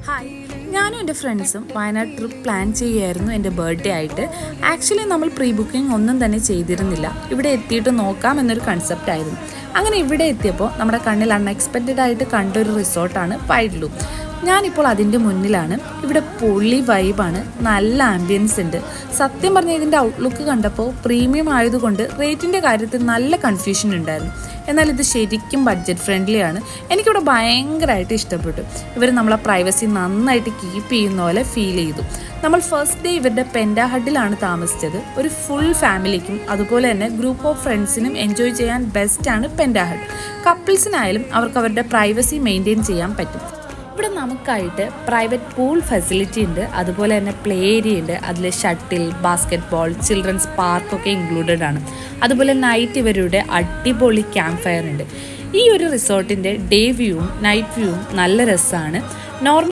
Hi, ഞാനും എൻ്റെ ഫ്രണ്ട്സും വയനാട് ട്രിപ്പ് പ്ലാൻ ചെയ്യുമായിരുന്നു എൻ്റെ ബർത്ത്ഡേ ആയിട്ട്. ആക്ച്വലി നമ്മൾ പ്രീ ബുക്കിംഗ് ഒന്നും തന്നെ ചെയ്തിരുന്നില്ല. ഇവിടെ എത്തിയിട്ട് നോക്കാം എന്നൊരു കൺസെപ്റ്റ് ആയിരുന്നു. അങ്ങനെ ഇവിടെ എത്തിയപ്പോൾ നമ്മുടെ കണ്ണിൽ അൺഎക്സ്പെക്റ്റഡ് ആയിട്ട് കണ്ടൊരു റിസോർട്ടാണ് വൈഡ്ലൂ. ഞാനിപ്പോൾ അതിൻ്റെ മുന്നിലാണ്. ഇവിടെ പൊള്ളി വൈബാണ്, നല്ല ആംബിയൻസ് ഉണ്ട്. സത്യം പറഞ്ഞാൽ ഇതിൻ്റെ ഔട്ട്ലുക്ക് കണ്ടപ്പോൾ പ്രീമിയം ആയതുകൊണ്ട് റേറ്റിൻ്റെ കാര്യത്തിൽ നല്ല കൺഫ്യൂഷൻ ഉണ്ടായിരുന്നു. എന്നാൽ ഇത് ശരിക്കും ബഡ്ജറ്റ് ഫ്രണ്ട്ലി ആണ്. എനിക്കിവിടെ ഭയങ്കരമായിട്ട് ഇഷ്ടപ്പെട്ടു. ഇവർ നമ്മളെ പ്രൈവസി നന്നായിട്ട് കീപ്പ് ചെയ്യുന്ന പോലെ ഫീൽ ചെയ്തു. നമ്മൾ ഫസ്റ്റ് ഡേ ഇവരുടെ പെൻഡാഹഡിലാണ് താമസിച്ചത്. ഒരു ഫുൾ ഫാമിലിക്കും അതുപോലെ തന്നെ ഗ്രൂപ്പ് ഓഫ് ഫ്രണ്ട്സിനും എൻജോയ് ചെയ്യാൻ ബെസ്റ്റാണ് പെൻഡാഹഡ്. കപ്പിൾസിനായാലും അവർക്ക് അവരുടെ പ്രൈവസി മെയിൻറ്റെയിൻ ചെയ്യാൻ പറ്റും. ഇവിടെ നമുക്കായിട്ട് പ്രൈവറ്റ് പൂൾ ഫെസിലിറ്റി ഉണ്ട്, അതുപോലെ തന്നെ പ്ലേ ഏരിയ ഉണ്ട്. അതിൽ ഷട്ടിൽ, ബാസ്കറ്റ് ബോൾ, ചിൽഡ്രൻസ് പാർക്കൊക്കെ ഇൻക്ലൂഡഡ് ആണ്. അതുപോലെ നൈറ്റ് ഇവരുടെ അടിപൊളി ക്യാമ്പ് ഫയർ ഉണ്ട്. ഈ ഒരു റിസോർട്ടിൻ്റെ ഡേ വ്യൂവും നൈറ്റ് വ്യൂവും നല്ല രസമാണ്. നോർമൽ